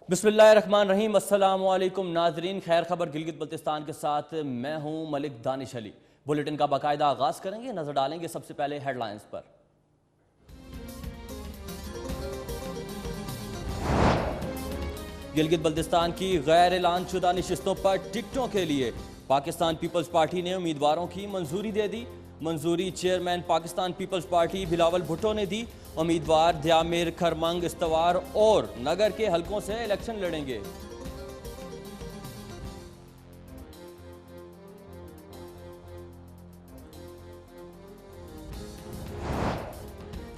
बिस्मिल्लाहिर्रहमानिर्रहीम। अस्सलाम वालेकुम नाजरीन, खैर खबर गिलगित बल्तिस्तान के साथ मैं हूं मलिक दानिश अली। बुलेटिन का बाकायदा आगाज करेंगे, नजर डालेंगे सबसे पहले हेडलाइंस पर। गिलगित बल्तिस्तान की गैर ऐलान शुदा नशिस्तों पर टिकटों के लिए पाकिस्तान पीपल्स पार्टी ने उम्मीदवारों की मंजूरी दे दी। मंजूरी चेयरमैन पाकिस्तान पीपल्स पार्टी बिलावल भुट्टो ने दी। उम्मीदवार द्यामिर, खरमंग, इस्तवार और नगर के हलकों से इलेक्शन लड़ेंगे।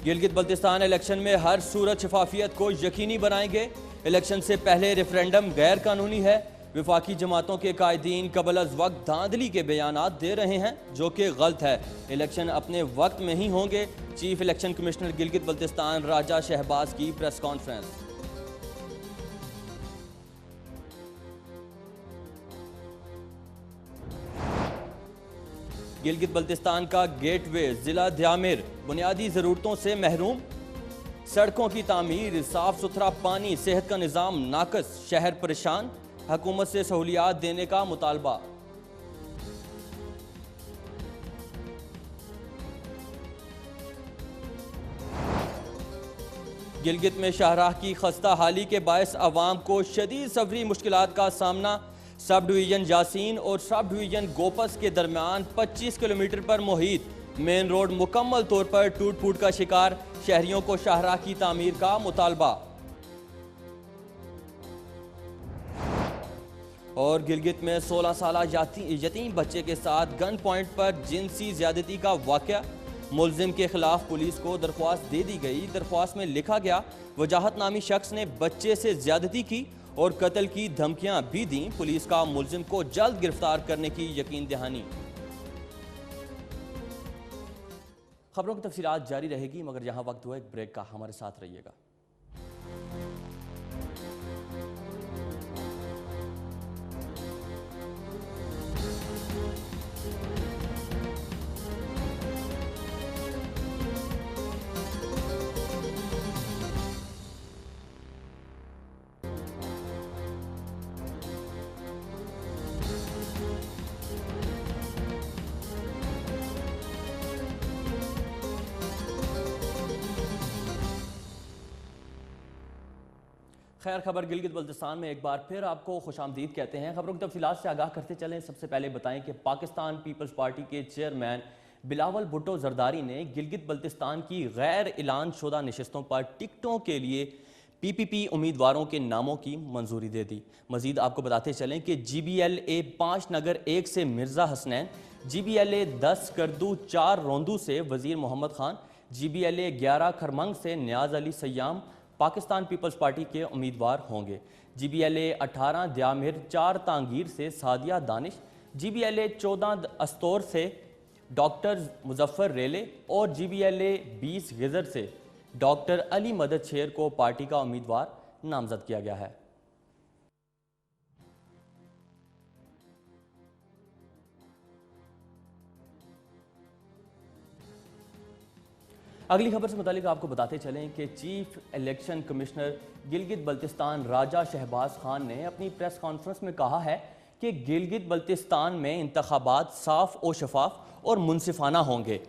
गिलगित बल्तिस्तान इलेक्शन में हर सूरत शफाफियत को यकीनी बनाएंगे। इलेक्शन से पहले रेफरेंडम गैर कानूनी है। विफाकी जमातों के कायदीन कबल अज वक्त धांधली के बयानात दे रहे हैं, जो कि गलत है। इलेक्शन अपने वक्त में ही होंगे। Chief election commissioner Gilgit Baltistan Raja Shahbaz की प्रेस कॉन्फ्रेंस। गिलगित बल्तिस्तान का गेटवे जिला द्यामिर बुनियादी ज़रूरतों से महरूम। सड़कों की तामीर, साफ सुथरा पानी, सेहत का निज़ाम नाकस, शहर परेशान। हुकूमत से सहूलियात देने का मुतालबा। गिलगित में शाहराह की खस्ता हाली के बायस अवाम को शदीद सफरी मुश्किलात का सामना। सब डिवीजन यासीन और सब डिवीजन गोपस के दरमियान 25 किलोमीटर पर मुहित मेन रोड मुकम्मल तौर पर टूट फूट का शिकार। शहरियों को शाहराह की तामीर का मुतालबा। और गिलगित में 16 साल यतीम बच्चे के साथ गन पॉइंट पर जिनसी ज्यादती का वाक़या। मुलजिम के खिलाफ पुलिस को दरख्वास्त दे दी गई। दरख्वास्त में लिखा गया, वजाहत नामी शख्स ने बच्चे से ज्यादती की और कत्ल की धमकियां भी दी। पुलिस का मुलजिम को जल्द गिरफ्तार करने की यकीन दहानी। खबरों की तफसीलात जारी रहेगी, मगर यहां वक्त हुआ एक ब्रेक का। हमारे साथ रहिएगा। खैर खबर गिलगित बल्तिस्तान में एक बार फिर आपको खुशामदीद कहते हैं। खबरों की तफसीलात से आगाह करते चलें। सबसे पहले बताएं कि पाकिस्तान पीपल्स पार्टी के चेयरमैन बिलावल भुट्टो जरदारी ने गिलगित बल्तिस्तान की गैर ऐलान शुदा नशिस्तों पर टिकटों के लिए PPP उम्मीदवारों के नामों की मंजूरी दे दी। मजीद आपको बताते चलें कि GBLA 5 नगर 1 से मिर्ज़ा हसनैन, GBLA 10 करदू 4 रोंदू से वजीर मोहम्मद खान, GBLA 11 खरमंग से न्याज अली सयाम पाकिस्तान पीपल्स पार्टी के उम्मीदवार होंगे। GBLA 18 द्यामिर 4 तांगीर से सादिया दानिश, GBLA 14 अस्तौर से डॉक्टर मुजफ्फर रेले और GBLA 20 गिजर से डॉक्टर अली मदद शेर को पार्टी का उम्मीदवार नामजद किया गया है। अगली खबर से मुतालिक आपको बताते चलें कि chief election commissioner Gilgit Baltistan Raja Shahbaz Khan ने अपनी प्रेस कॉन्फ्रेंस में कहा है कि गिलगित बल्तिस्तान में इंतखाबात साफ और शफाफ और मुनसिफाना होंगे।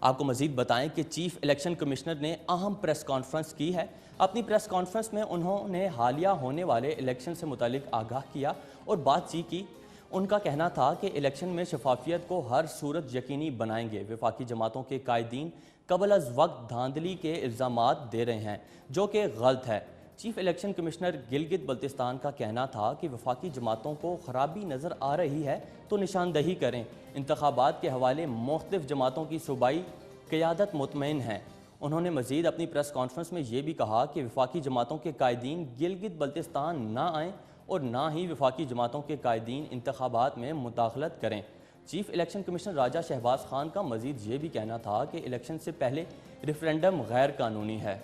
आपको मजीद बताएं कि चीफ इलेक्शन कमिश्नर ने अहम प्रेस कॉन्फ्रेंस की है। अपनी प्रेस कॉन्फ्रेंस में उन्होंने हालिया होने वाले इलेक्शन से मुतालिक आगाह किया और बातचीत की। उनका कहना था कि इलेक्शन में शफाफियत को हर सूरत यकीनी बनाएंगे। विफाकी जमातों के कायदीन कबल अज वक्त धांधली के इल्ज़ामात दे रहे हैं, जो कि गलत है। Chief election commissioner Gilgit Baltistan का कहना था कि वफाकी जमातों को खराबी नज़र आ रही है तो निशानदही करें। इंतखाबात के हवाले मुख्तलिफ जमातों की सूबाई क़यादत मुतमईन हैं। उन्होंने मज़ीद अपनी प्रेस कॉन्फ्रेंस में ये भी कहा कि वफाकी जमातों के कायदीन गिलगित बल्तिस्तान ना आएँ और ना ही वफाकी जमातों के कायदीन इंतखाबात में मुदाखलत करें। चीफ इलेक्शन कमिश्नर राजा शहबाज खान का मजीद ये भी कहना था कि इलेक्शन से पहले रेफरेंडम गैर कानूनी है।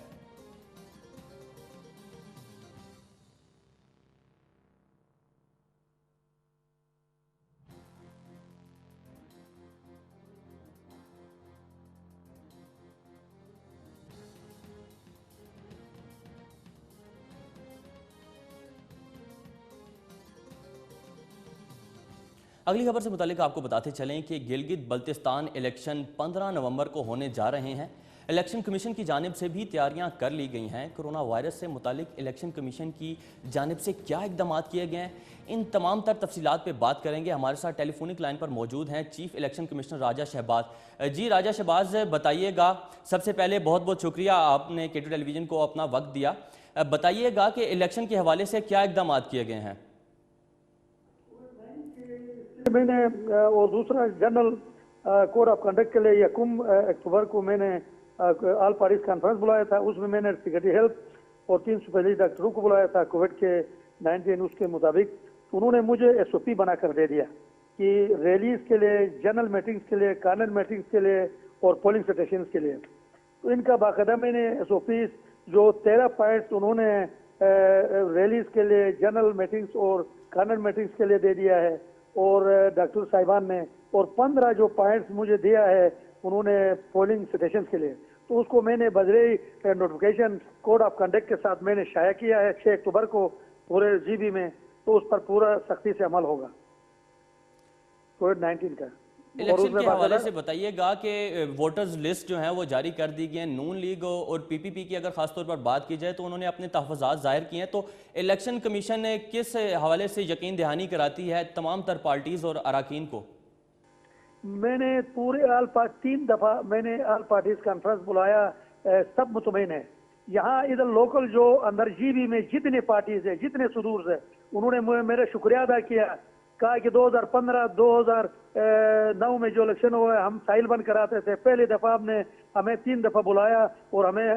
अगली खबर से मुतालिक आपको बताते चलें कि गिलगित बल्तिस्तान इलेक्शन 15 नवंबर को होने जा रहे हैं। इलेक्शन कमीशन की जानिब से भी तैयारियां कर ली गई हैं। कोरोना वायरस से मुतालिक इलेक्शन कमीशन की जानिब से क्या इकदाम किए गए हैं, इन तमाम तर तफसीलात पे बात करेंगे। हमारे साथ टेलीफोनिक लाइन पर मौजूद हैं चीफ इलेक्शन कमिश्नर राजा शहबाज। जी राजा शहबाज, बताइएगा, सबसे पहले बहुत बहुत शुक्रिया आपने K2 टेलीविज़न को अपना वक्त दिया। बताइएगा कि इलेक्शन के हवाले से क्या इकदाम किए गए हैं। मैंने और दूसरा जनरल कोड ऑफ कंडक्ट के लिए यकम अक्टूबर को मैंने ऑल पार्टीज कॉन्फ्रेंस बुलाया था। उसमें मैंने सेक्रेटरी हेल्थ और 3 स्पेशलिस्ट डॉक्टरों को बुलाया था कोविड के 19। उसके मुताबिक उन्होंने मुझे SOP बनाकर दे दिया कि रैलीज के लिए, जनरल मीटिंग्स के लिए, कॉर्नर मीटिंग्स के लिए और पोलिंग स्टेशन के लिए, तो इनका बाकायदा मैंने SOPs जो 13 पॉइंट्स उन्होंने रैलीज के लिए, जनरल मीटिंग्स और कॉर्नर मीटिंग्स के लिए दे दिया है और डॉक्टर साहिबान ने, और 15 जो पॉइंट्स मुझे दिया है उन्होंने पोलिंग स्टेशन के लिए, तो उसको मैंने बजरे नोटिफिकेशन कोड ऑफ कंडक्ट के साथ मैंने शाया किया है 6 अक्टूबर को पूरे GB में। तो उस पर पूरा सख्ती से अमल होगा कोविड-19 का। इलेक्शन के हवाले से बताइएगा कि वोटर्स लिस्ट जो है वो जारी कर दी गई है। नून लीग और PPP की अगर खासतौर पर बात की जाए तो उन्होंने अपने तहफ़्फ़ुज़ात ज़ाहिर किए हैं, तो इलेक्शन कमीशन ने किस हवाले से यकीन दहानी कराती है तमाम तर पार्टीज़ और अरकान को? मैंने पूरे 3 दफ़ा मैंने ऑल पार्टीज कॉन्फ्रेंस बुलाया, सब मुतमईन है। यहाँ इधर लोकल जो अंदर GB में जितने पार्टीज है, जितने सदूर है, उन्होंने मेरा शुक्रिया अदा किया। कहा कि 2015 2009 में जो इलेक्शन हुआ है हम साइल बंद कराते थे, पहली दफ़ा आपने हमें 3 दफ़ा बुलाया और हमें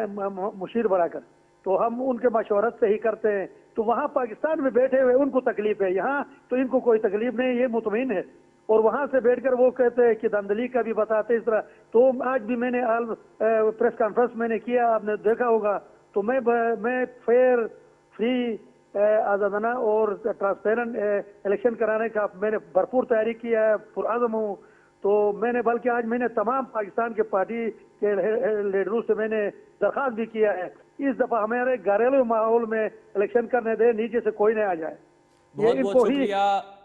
मुशीर बनाकर, तो हम उनके मशवरत से ही करते हैं। तो वहाँ पाकिस्तान में बैठे हुए उनको तकलीफ है, यहाँ तो इनको कोई तकलीफ नहीं, ये मुतमईन है। और वहाँ से बैठकर वो कहते हैं कि धांधली का भी बताते इस तरह। तो आज भी मैंने प्रेस कॉन्फ्रेंस मैंने किया, आपने देखा होगा। तो मैं फेयर, फ्री, आज़ादाना और ट्रांसपेरेंट इलेक्शन कराने का मैंने भरपूर तैयारी किया है, पुरआज़म हूँ। तो मैंने बल्कि आज मैंने तमाम पाकिस्तान के पार्टी के लीडरों से मैंने दरख्वास्त भी किया है, इस दफ़ा हमारे घरेलू माहौल में इलेक्शन करने दे, नीचे से कोई नहीं आ जाए।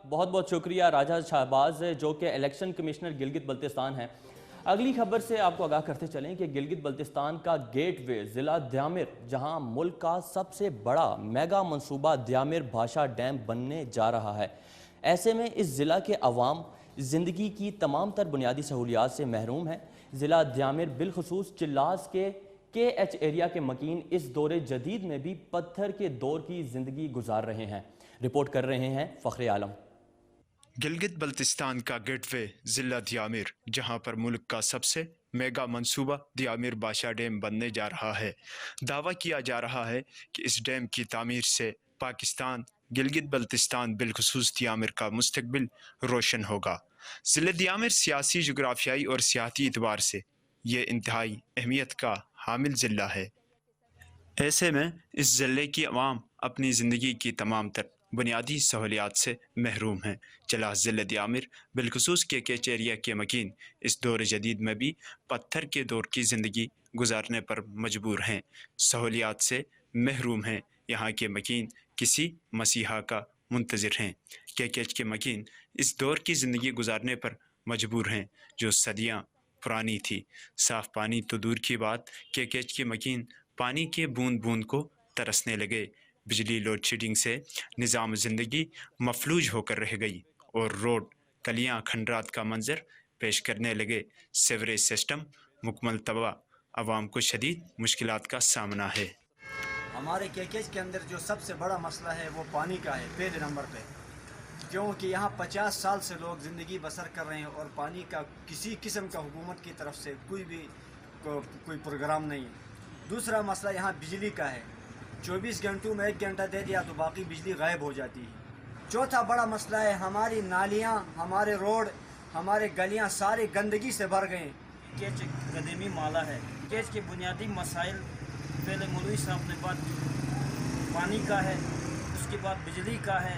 बहुत बहुत शुक्रिया राजा शहबाज, जो कि इलेक्शन कमिश्नर गिलगित बल्तिस्तान हैं। अगली खबर से आपको आगाह करते चलें कि गिलगित बल्तिस्तान का गेटवे ज़िला द्यामिर, जहां मुल्क का सबसे बड़ा मेगा मंसूबा द्यामिर भाषा डैम बनने जा रहा है, ऐसे में इस ज़िला के अवाम ज़िंदगी की तमाम तर बुनियादी सहूलियात से महरूम है। ज़िला द्यामिर बिलखसूस चिल्लास के KH एरिया के मकीन इस दौरे जदीद में भी पत्थर के दौर की ज़िंदगी गुजार रहे हैं। रिपोर्ट कर रहे हैं फ़ख्र आलम। गिलगित बल्तिस्तान का गेटवे ज़िला द्यामिर, जहां पर मुल्क का सबसे मेगा मंसूबा द्यामिर बादशाह डैम बनने जा रहा है। दावा किया जा रहा है कि इस डैम की तामीर से पाकिस्तान, गिलगित बल्तिस्तान बिलखसूस द्यामिर का मुस्तकबिल रोशन होगा। ज़िला द्यामिर सियासी, जोग्राफियाई और सियाती एतबार से ये इंतहाई अहमियत का हामिल ज़िला है। ऐसे में इस ज़िले की अवाम अपनी ज़िंदगी की तमाम तर बुनियादी सहूलियात से महरूम हैं। चला ज़िला द्यामिर बिलखसूस के KH एरिया के मकीन इस दौर जदीद में भी पत्थर के दौर की ज़िंदगी गुजारने पर मजबूर हैं, सहूलियात से महरूम हैं। यहाँ के मकीन किसी मसीहा का मुंतज़िर हैं। KH के मकीन इस दौर की ज़िंदगी गुजारने पर मजबूर हैं जो सदियाँ पुरानी थी। साफ़ पानी तो दूर की बात, KH के मकीन पानी के बूंद बूंद को तरसने लगे। बिजली लोड शेडिंग से निज़ाम ज़िंदगी मफलूज होकर रह गई और रोड, गलियाँ, खंडरात का मंजर पेश करने लगे। सेवरेज सिस्टम मुकम्मल तबाह, आवाम को शदीद मुश्किलात का सामना है। हमारे KH के अंदर जो सबसे बड़ा मसला है वो पानी का है पहले नंबर पे, क्योंकि यहाँ 50 साल से लोग ज़िंदगी बसर कर रहे हैं और पानी का किसी किस्म का हुकूमत की तरफ से कोई प्रोग्राम नहीं है। दूसरा मसला यहाँ बिजली का है, 24 घंटों में 1 घंटा दे दिया तो बाकी बिजली गायब हो जाती है। चौथा बड़ा मसला है हमारी नालियाँ, हमारे रोड, हमारे गलियाँ सारे गंदगी से भर गए। KH कदीमी माला है। KH के बुनियादी मसाइल पहले मौलवी साहब ने बात पानी का है, उसके बाद बिजली का है,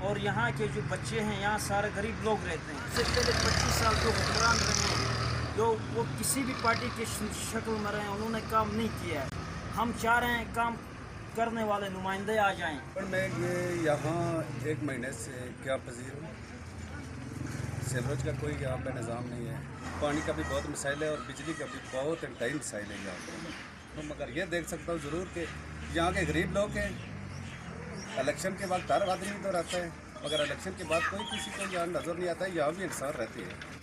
और यहाँ के जो बच्चे हैं यहाँ सारे गरीब लोग रहते हैं। इससे पहले 25 साल जो हुक्मरान रहे हैं, जो वो किसी भी पार्टी की शक्ल में रहे, उन्होंने काम नहीं किया है। हम चाह रहे हैं काम करने वाले नुमाइंदे आ जाएं। मैं ये यहाँ 1 महीने से क्या पजीर हूँ। सीवरेज का कोई यहाँ पे निज़ाम नहीं है, पानी का भी बहुत मसाइल है और बिजली का भी बहुत इंतहाई मसाइल है यहाँ पर। तो मगर ये देख सकता हूँ ज़रूर कि यहाँ के गरीब लोग हैं, इलेक्शन के बाद हर आदमी तो रहता है, मगर इलेक्शन के बाद कोई किसी को यहाँ नज़र नहीं आता है, यहाँ भी इंसान रहती है।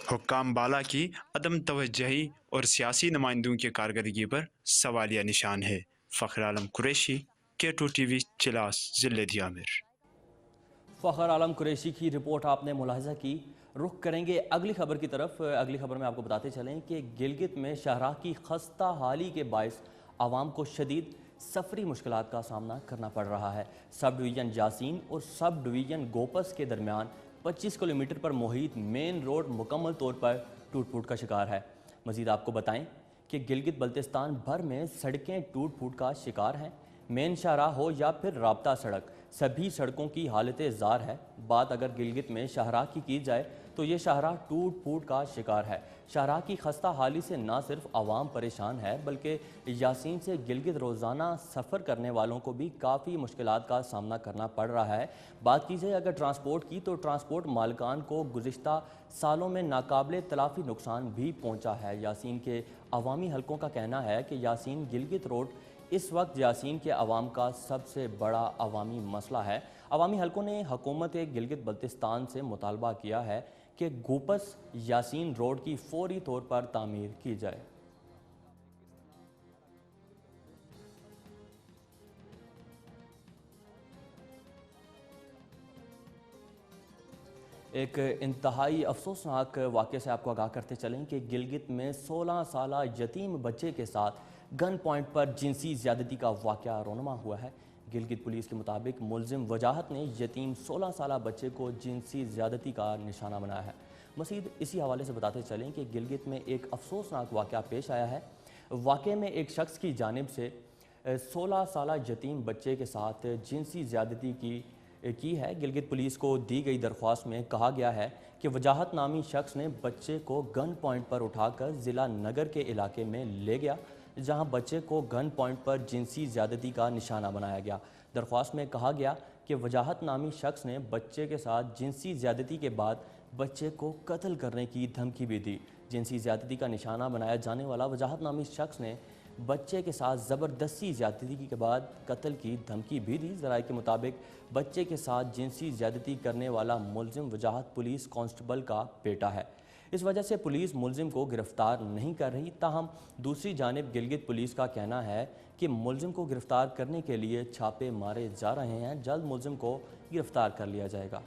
हुक्काम बाला की अदम तवज्जही और सियासी नुमाइंदों की कारकर्दगी पर सवालिया निशान है। फ़ख्र आलम कुरैशी, K2 TV, चिलास, ज़िले दियामिर। फ़ख्र आलम कुरैशी की रिपोर्ट आपने मुलाहिज़ा की। रुख करेंगे अगली खबर की तरफ। अगली खबर में आपको बताते चलें कि गिलगित में शाहराह की खस्ता हाली के बायस आवाम को शदीद सफरी मुश्किलात का सामना करना पड़ रहा है। सब डिवीज़न यासीन और सब डिवीज़न गोपस के दरमियान 25 किलोमीटर पर मुहित मेन रोड मुकम्मल तौर पर टूट फूट का शिकार है। मज़ीद आपको बताएं कि गिलगित बल्तिस्तान भर में सड़कें टूट फूट का शिकार हैं। मेन शाहराह हो या फिर राब्ता सड़क, सभी सड़कों की हालत ज़ार है। बात अगर गिलगित में शाहराह की जाए तो ये शाहराह टूट फूट का शिकार है। शाहराह की खस्ता हाली से ना सिर्फ आवाम परेशान है बल्कि यासीन से गिलगित रोज़ाना सफ़र करने वालों को भी काफ़ी मुश्किलात का सामना करना पड़ रहा है। बात की जाए अगर ट्रांसपोर्ट की तो ट्रांसपोर्ट मालिकान को गुज़िश्ता सालों में नाकाबिले तलाफ़ी नुकसान भी पहुँचा है। यासीन के अवामी हलकों का कहना है कि यासीन गिलगित रोड इस वक्त यासीन के अवाम का सबसे बड़ा अवामी मसला है। अवामी हलकों ने हुकूमत गिलगित बल्तिस्तान से मुतालबा किया है कि गोपस यासीन रोड की फौरी तौर पर तामीर की जाए। एक इंतहाई अफसोसनाक वाक़े से आपको आगाह करते चलें कि गिलगित में 16 साला यतीम बच्चे के साथ गन पॉइंट पर जिनसी ज़्यादती का वाक़या रोनुमा हुआ है। गिलगित पुलिस के मुताबिक मुलजिम वजाहत ने यतीम 16 साला बच्चे को जिनसी ज़्यादती का निशाना बनाया है। मज़ीद इसी हवाले से बताते चलें कि गिलगित में एक अफसोसनाक वाक़या पेश आया है। वाक़े में एक शख्स की जानिब से 16 साला यतीम बच्चे के साथ जिनसी ज़्यादती की है। गिलगित पुलिस को दी गई दरख्वास्त में कहा गया है कि वजाहत नामी शख्स ने बच्चे को गन पॉइंट पर उठाकर ज़िला नगर के इलाके में ले गया, जहां बच्चे को गन पॉइंट पर जिनसी ज़्यादती का निशाना बनाया गया। दरख्वास्त में कहा गया कि वजाहत नामी शख्स ने बच्चे के साथ जिनसी ज़्यादती के बाद बच्चे को कत्ल करने की धमकी भी दी। जिनसी ज़्यादती का निशाना बनाया जाने वाला वजाहत नामी शख्स ने बच्चे के साथ ज़बरदस्ती ज़्यादती के बाद कत्ल की धमकी भी दी। ज़राए के मुताबिक बच्चे के साथ जिनसी ज़्यादती करने वाला मुलजिम वजाहत पुलिस कांस्टेबल का बेटा है। इस वजह से पुलिस मुलजिम को गिरफ्तार नहीं कर रही। ताहम दूसरी जानिब गिलगित पुलिस का कहना है कि मुलजिम को गिरफ्तार करने के लिए छापे मारे जा रहे हैं। जल्द मुलजिम को गिरफ्तार कर लिया जाएगा।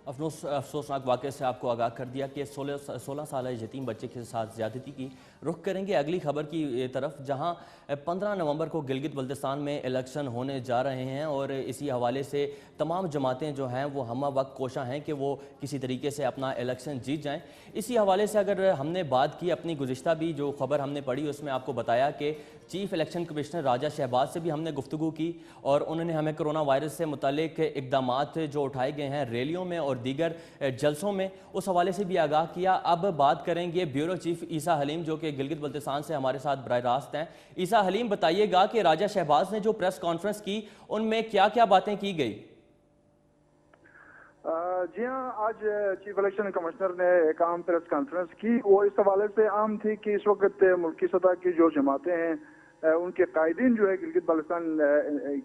अफसोसनाक वाक़े से आपको आगाह कर दिया कि 16 साल यतीम बच्चे के साथ ज़्यादती की। रुख करेंगे अगली खबर की तरफ, जहां 15 नवंबर को गिलगित बल्तिस्तान में इलेक्शन होने जा रहे हैं और इसी हवाले से तमाम जमातें जो हैं वो हम वक्त कोशा हैं कि वो किसी तरीके से अपना इलेक्शन जीत जाएं। इसी हवाले से अगर हमने बात की, अपनी गुज़िश्ता भी जो खबर हमने पढ़ी उसमें आपको बताया कि चीफ इलेक्शन कमिश्नर राजा शहबाज से भी हमने गुफ्तगू की और उन्होंने हमें कोरोना वायरस से मुतालिक इक़दामात जो उठाए गए हैं रैलियों में और दीगर जलसों में, उस हवाले से भी आगाह किया। अब बात करेंगे ब्यूरो चीफ ईसा हलीम जो कि गिलगित बल्तिस्तान से हमारे साथ बराह रास्त हैं। ईसा हलीम, बताइएगा कि राजा शहबाज ने जो प्रेस कॉन्फ्रेंस की उनमें क्या क्या बातें की गई? जी हाँ, आज चीफ इलेक्शन कमिश्नर ने एक आम प्रेस कॉन्फ्रेंस की। वो इस हवाले से आम थी कि इस वक्त मुल्की सतह की जो जमातें हैं उनके कायदीन जो है गिलगित बाल्टिस्तान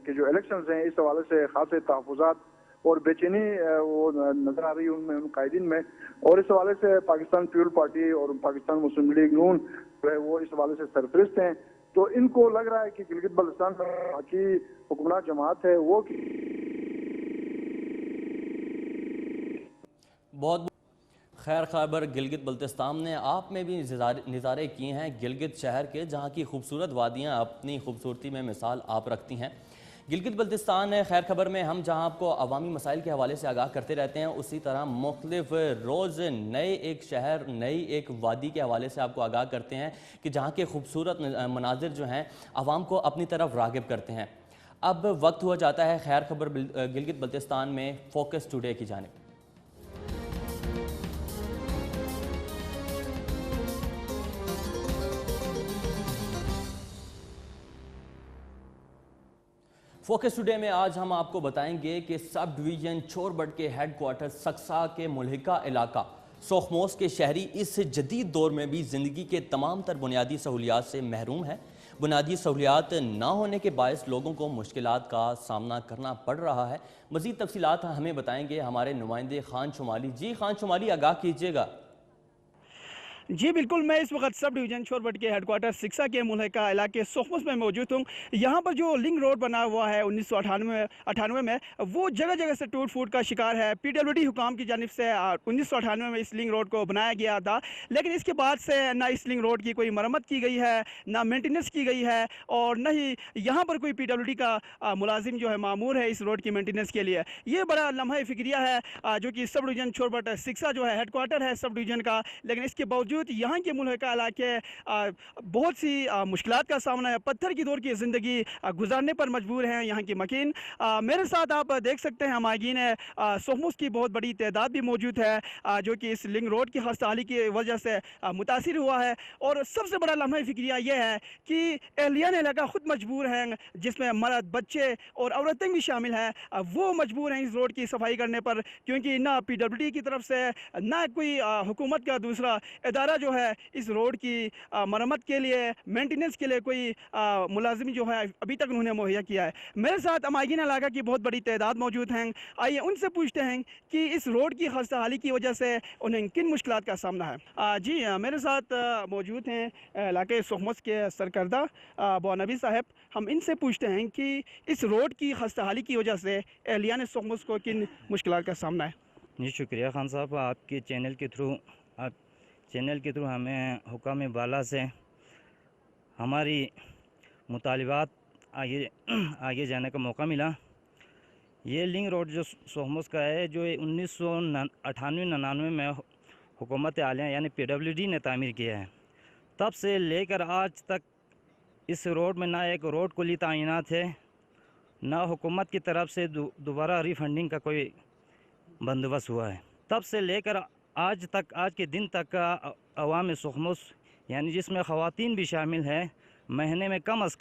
के जो इलेक्शन हैं इस हवाले से खासे तहफ़्फ़ुज़ात और बेचैनी वो नजर आ रही है उनमें, उन कायदीन में। और इस हवाले से पाकिस्तान पीपल पार्टी और पाकिस्तान मुस्लिम लीग नून वो इस हवाले से सरफरिस्त हैं। तो इनको लग रहा है कि गिलगित बाल्टिस्तान की हुक्मरान जमात है वो बहुत खैर खबर गिलगित बल्तिस्तान ने आप में भी नज़ारे किए हैं गिलगित शहर के, जहाँ की खूबसूरत वादियाँ अपनी खूबसूरती में मिसाल आप रखती हैं। गिलगित बल्तिस्तान खैर खबर में हम जहाँ आपको अवामी मसाइल के हवाले से आगाह करते रहते हैं, उसी तरह मुख्तलिफ रोज़ नए एक शहर, नई एक वादी के हवाले से आपको आगाह करते हैं कि जहाँ के खूबसूरत मनाजिर जो हैं आवाम को अपनी तरफ राग़िब करते हैं। अब वक्त हुआ जाता है खैर खबर गिलगित बल्तिस्तान में फोकस टुडे की जानिब। फोकस टुडे में आज हम आपको बताएंगे कि सब डिवीज़न चोरबट के हेडक्वार्टर सक्सा के मुल्हिका इलाका सोखमोस के शहरी इस जदीद दौर में भी ज़िंदगी के तमाम तर बुनियादी सहूलियात से महरूम है। बुनियादी सहूलियात ना होने के बायस लोगों को मुश्किलात का सामना करना पड़ रहा है। मज़ीद तफसीलात हमें बताएंगे हमारे नुमाइंदे खान शुमाली। जी खान शुमाली, आगाह कीजिएगा। जी बिल्कुल, मैं इस वक्त सब डिवीज़न चोरबट के हेडक्वार्टर सिक्सा के मुल्हिका इलाके सोखमस में मौजूद हूँ। यहाँ पर जो लिंक रोड बना हुआ है 1998 में, वो जगह जगह से टूट फूट का शिकार है। PWD हुकाम की जानिब से 1998 में इस लिंक रोड को बनाया गया था, लेकिन इसके बाद से ना इस लिंक रोड की कोई मरम्मत की गई है, ना मेंटेनेंस की गई है, और न ही यहाँ पर कोई PWD का मुलाजिम जो है मामूर है इस रोड की मेंटेनेंस के लिए। ये बड़ा लम्हा फिक्रिया है जो कि सब डिवीज़न चोरबट सिक्सा जो है हेडक्वार्टर है सब डिवीज़न का, लेकिन इसके बावजूद यहाँ के मुल्हिका इलाके बहुत सी मुश्किलात का सामना है। पत्थर की दौर की ज़िंदगी गुजारने पर मजबूर हैं यहाँ की मकीन। मेरे साथ आप देख सकते हैं मागिन सोखमोस की बहुत बड़ी तादाद भी मौजूद है जो कि इस लिंक रोड की खस्ताहाली की वजह से मुतासिर हुआ है। और सबसे बड़ा लम्हा फिक्रिया यह है कि एहलियान इलाका ख़ुद मजबूर हैं, जिसमें मर्द, बच्चे और औरतें भी शामिल हैं, वो मजबूर हैं इस रोड की सफाई करने पर, क्योंकि ना PWD की तरफ से ना कोई हुकूमत का दूसरा इदारा जो है इस रोड की मरम्मत के लिए, मेंटेनेंस के लिए कोई मुलाजिम जो है अभी तक उन्होंने मुहैया किया है। मेरे साथ अमागिन इलाका की बहुत बड़ी तादाद मौजूद हैं। आइए उनसे पूछते हैं कि इस रोड की खस्ताहाली की वजह से उन्हें किन मुश्किलात का सामना है। जी मेरे साथ मौजूद हैं इलाके सोखमस के सरकर्दा बोनबी साहब। हम इनसे पूछते हैं कि इस रोड की खस्ताहाली की वजह से एहलियान सोखमस को किन मुश्किलात का सामना है। जी शुक्रिया खान साहब, आपके चैनल के थ्रू हमें हुकाम बाला से हमारी मुतालिबात आगे जाने का मौका मिला। ये लिंक रोड जो सोखमोस का है, जो 1998-99 में हुकूमत आलिया यानी PWD ने तामीर किया है, तब से लेकर आज तक इस रोड में ना एक रोड कुली तैनात है, ना हुकूमत की तरफ से दोबारा रिफंडिंग का कोई बंदोबस्त हुआ है। तब से लेकर आज के दिन तक का अवाम सोखमोस यानी जिसमें ख़वातीन भी शामिल हैं, महीने में कम अज़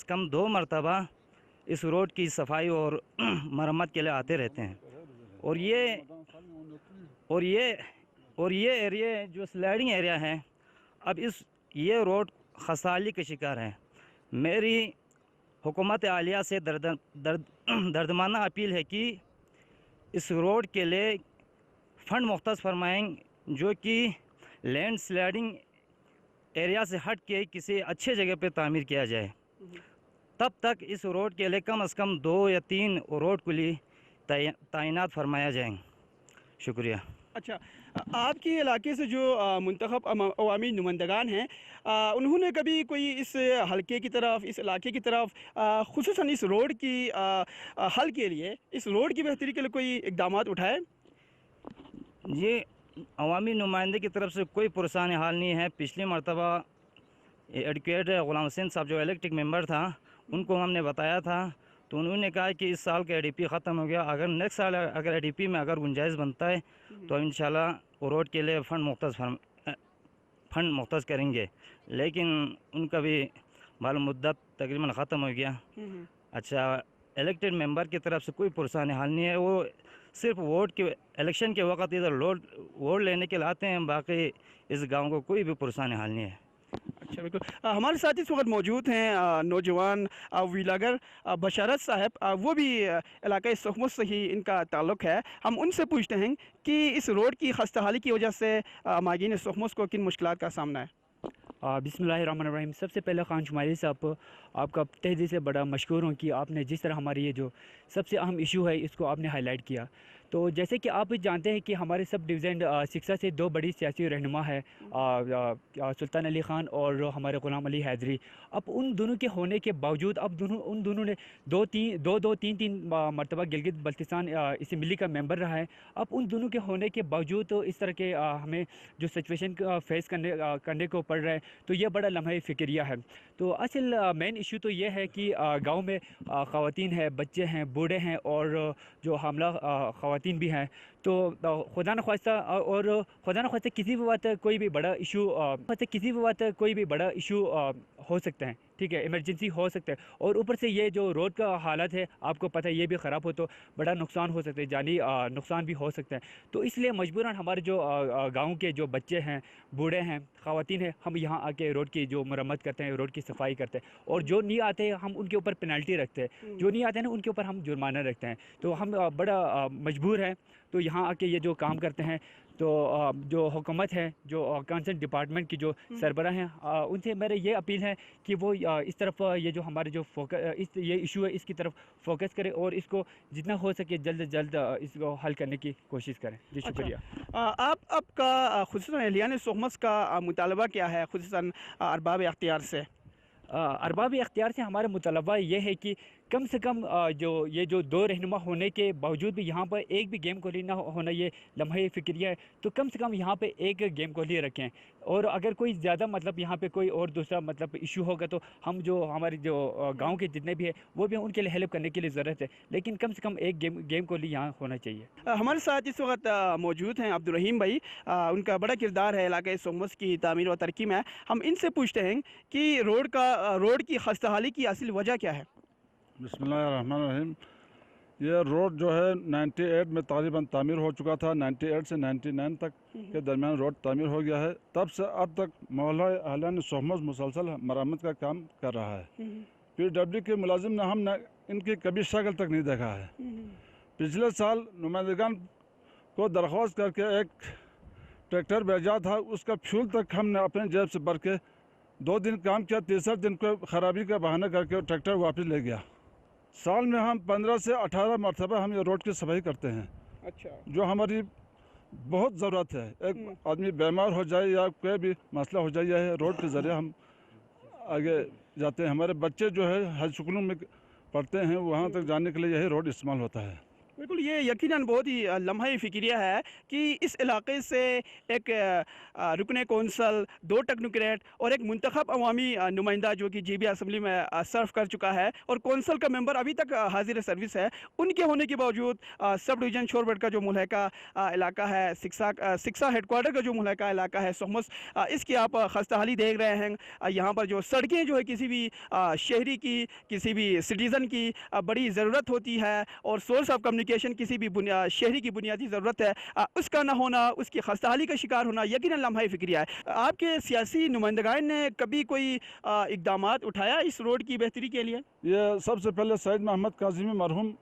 कम 2 मरतबा इस रोड की सफाई और मरम्मत के लिए आते रहते हैं। और ये एरिया जो स्लाइडिंग एरिया है, अब ये रोड खस्ताहाली के शिकार है। मेरी हुकूमत आलिया से दर्दमाना अपील है कि इस रोड के लिए फ़ंड मुख्तस फरमाएँ, जो कि लैंड स्लाइडिंग एरिया से हट के किसी अच्छे जगह पे तामीर किया जाए। तब तक इस रोड के लिए कम अज़ कम 2 या 3 रोड कुली तैनात फरमाया जाए। शुक्रिया। अच्छा, आपके इलाके से जो मुंतखब अवामी नुमाइंदगान हैं, उन्होंने कभी कोई इस हलके की तरफ, इस इलाके की तरफ खुसूसन इस रोड की हल के लिए, इस रोड की बेहतरी के लिए कोई इक़दाम उठाए? ये अवामी नुमाइंदे की तरफ से कोई पुरसान हाल नहीं है। पिछली मरतबा एडवोकेट ग़ुलाम हुसैन साहब जो इलेक्टेड मेंबर था, उनको हमने बताया था, तो उन्होंने कहा कि इस साल का ADP ख़त्म हो गया, अगर नेक्स्ट साल अगर ADP में अगर गुंजाइश बनता है तो इंशाल्लाह रोड के लिए फ़ंड मुख्तस करेंगे। लेकिन उनका भी मालूम मुद्दत तकरीबन ख़त्म हो गया। अच्छा, इलेक्टेड मेंबर की तरफ से कोई पुरसान हाल नहीं है। वो सिर्फ वोट के इलेक्शन के वक्त इधर वोट लेने के लिए आते हैं, बाकी इस गांव को कोई भी पुरसान हाल नहीं है। अच्छा, बिल्कुल। हमारे साथ इस वक्त मौजूद हैं नौजवान वीलागर बशारत साहब, वो भी इलाका सोखमोस से ही इनका ताल्लुक़ है। हम उनसे पूछते हैं कि इस रोड की खस्ताहाली की वजह से मागिन सोखमोस को किन मुश्किलात का सामना है। बिस्मिल्लाहिर्रहमानिर्रहीम। सबसे पहले खान शुमाली साहब, आपका तहे दिल से बड़ा मशकूर हूँ कि आपने जिस तरह हमारी ये जो सबसे अहम इशू है इसको आपने हाईलाइट किया। तो जैसे कि आप जानते हैं कि हमारे सब डिवीज़न सिक्सा से दो बड़ी सियासी रहनुमा है, सुल्तान अली ख़ान और हमारे ग़ुलाम अली हैदरी। अब उन दोनों के होने के बावजूद अब उन दोनों ने तीन मरतबा गिलगित बल्तिस्तान असम्बली का मेंबर रहा है। अब उन दोनों के होने के बावजूद तो इस तरह के हमें जो सिचुएशन फेस करने को पड़ रहा है, तो ये बड़ा लम्हा फ़िक्रिया है। तो असल मेन इशू तो ये है कि गाँव में ख़वातीन हैं, बच्चे हैं, बूढ़े हैं और जो हमला ख़वातीन भी हैं। तो खुदा न ख्वास्ता किसी भी बात कोई भी बड़ा इशू हो सकता है, ठीक है, इमरजेंसी हो सकता है। और ऊपर से ये जो रोड का हालत है, आपको पता है, ये भी ख़राब हो तो बड़ा नुकसान हो सकता है, जानी नुकसान भी हो सकता है। तो इसलिए मजबूरन हमारे जो गाँव के जो बच्चे हैं, बूढ़े हैं, ख़वातीन हैं, हम यहाँ आके रोड की जो मरम्मत करते हैं, रोड की सफाई करते हैं। और जो नहीं आते हैं हम उनके ऊपर पेनल्टी रखते हैं, जो नहीं आते हैं ना उनके ऊपर हम जुर्माना रखते हैं। तो हम बड़ा मजबूर हैं तो यहाँ आके ये जो काम करते हैं। तो जो हुकूमत है, जो कंसर्न डिपार्टमेंट की जो सरबराह हैं, उनसे मेरे ये अपील है कि वो इस तरफ ये जो हमारे जो ये इशू है इसकी तरफ फोकस करें और इसको जितना हो सके जल्द से जल्द इसको हल करने की कोशिश करें। जी शुक्रिया। आपका खुसूसन एहलियान सोहमस का मुतालबा क्या है, खुसूसन अरबाब इख्तियार से? अरबाब इख्तियार से हमारा मुतालबा ये है कि कम से कम जो दो रहनुमा होने के बावजूद भी यहाँ पर एक भी गेम कोहली ना होना, ये लम्हा फ़िक्रिया है। तो कम से कम यहाँ पे एक गेम कोहली रखें। और अगर कोई ज़्यादा मतलब यहाँ पे कोई और दूसरा मतलब इशू होगा तो हम जो हमारे जो गांव के जितने भी है वो भी उनके लिए हेल्प करने के लिए ज़रूरत है, लेकिन कम से कम एक गेम कोहली यहाँ होना चाहिए। हमारे साथ इस वक्त मौजूद हैं अब्दुल रहीम भाई। उनका बड़ा किरदार है इलाके सोहमस की तामीर व तरक्की में। हम इनसे पूछते हैं कि रोड की खस्ताहाली की असल वजह क्या है? बिस्मिल्लाहिर्रहमानिर्रहीम। ये रोड जो है 98 में तकरीबन तामीर हो चुका था। 98 से 99 तक के दरमियान रोड तामीर हो गया है। तब से अब तक मोहल्ला अहलियान सोहमस मुसलसल मरम्मत का काम कर रहा है। PW के मुलाजिम ने हमने इनकी कभी शक्ल तक नहीं देखा है। पिछले साल नुमाइंदगान को दरख्वास्त करके एक ट्रैक्टर भेजा था, उसका फ्यूल तक हमने अपने जेब से भर के 2 दिन काम किया। तीसरे दिन को ख़राबी का बहाना करके ट्रैक्टर वापस ले गया। साल में हम 15 से 18 मरतबा हम ये रोड की सफाई करते हैं। अच्छा। जो हमारी बहुत ज़रूरत है, एक आदमी बीमार हो जाए या कोई भी मसला हो जाए, यह रोड के ज़रिए हम आगे जाते हैं। हमारे बच्चे जो है हाई स्कूलों में पढ़ते हैं, वहाँ तक जाने के लिए यही रोड इस्तेमाल होता है। बिल्कुल, ये यकीनन बहुत ही लम्हा फ़िक्रिया है कि इस इलाके से एक रुकने कौंसल, 2 टेक्नोक्रेट और एक मुंतखब अवामी नुमाइंदा जो कि GB असम्बली में सर्व कर चुका है और कौंसल का मेंबर अभी तक हाजिर सर्विस है, उनके होने के बावजूद सब डिवीज़न शोरबट का जो मुल्हका इलाका है, सिक्सा हेडक्वार्टर का जो मुल्हका इलाका है सोहमस, इसकी आप खस्ताहाली देख रहे हैं। यहाँ पर जो सड़कें जो है किसी भी शहरी की, किसी भी सिटीज़न की बड़ी ज़रूरत होती है और सोर्स ऑफ कम्युनिकेशन किसी भी शहरी की बुनियादी ज़रूरत है, उसका ना होना, उसकी खस्ताहाली का शिकार होना यकीनन लम्हा फ़िक्रिया है। आपके सियासी नुमाइंदगान ने कभी कोई इक़दामात उठाया इस रोड की बेहतरी के लिए? ये सबसे पहले सैयद मोहम्मद काज़िमी मरहूम,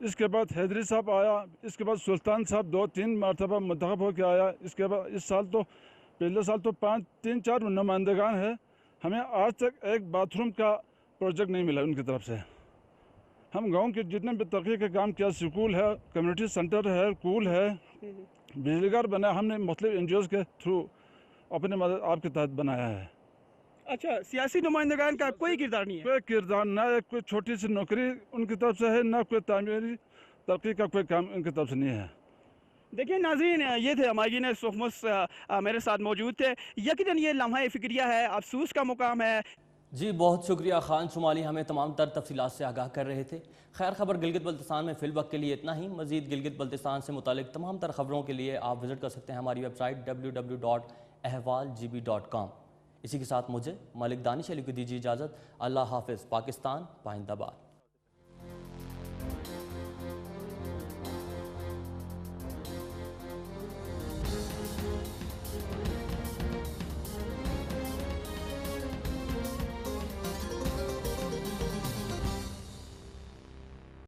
इसके बाद हैदरी साहब आया, इसके बाद सुल्तान साहब 2-3 मरतबा मुंतखब होकर आया। इसके बाद इस साल तो पिछले साल तो 3-4 नुमाइंदगान है। हमें आज तक एक बाथरूम का प्रोजेक्ट नहीं मिला उनकी तरफ से। हम गांव के जितने भी तरक्की के काम किया, स्कूल है, कम्युनिटी सेंटर है, कूल है, बिजली घर बनाया, हमने मुख्तलिफ NGOs के थ्रू अपने मदद आपके तहत बनाया है। अच्छा, सियासी नुमाइंदगान का कोई किरदार नहीं है? कोई किरदार ना, कोई छोटी सी नौकरी उनकी तरफ से है, ना कोई तामीरी तरक्की का कोई काम उनकी तरफ से नहीं है। देखिए नाज़रीन, ये थे हमारे सोहमस मेरे साथ मौजूद थे। यकीनन ये लम्हा फ़िक्रिया है, अफसोस का मुकाम है। जी बहुत शुक्रिया खान शुमाली, हमें तमाम तर तफसीलात से आगाह कर रहे थे। खैर खबर गिलगित बल्तिस्तान में फ़िलवक्त के लिए इतना ही। मज़ीद गिलगित बल्तिस्तान से मुतालिक तमाम तर खबरों के लिए आप विज़िट कर सकते हैं हमारी वेबसाइट www.ahwalgb.com। इसी के साथ मुझे मलिक दानिश अली को दीजिए इजाज़त। अल्लाह हाफ़िज़। पाकिस्तान पाइंदाबाद।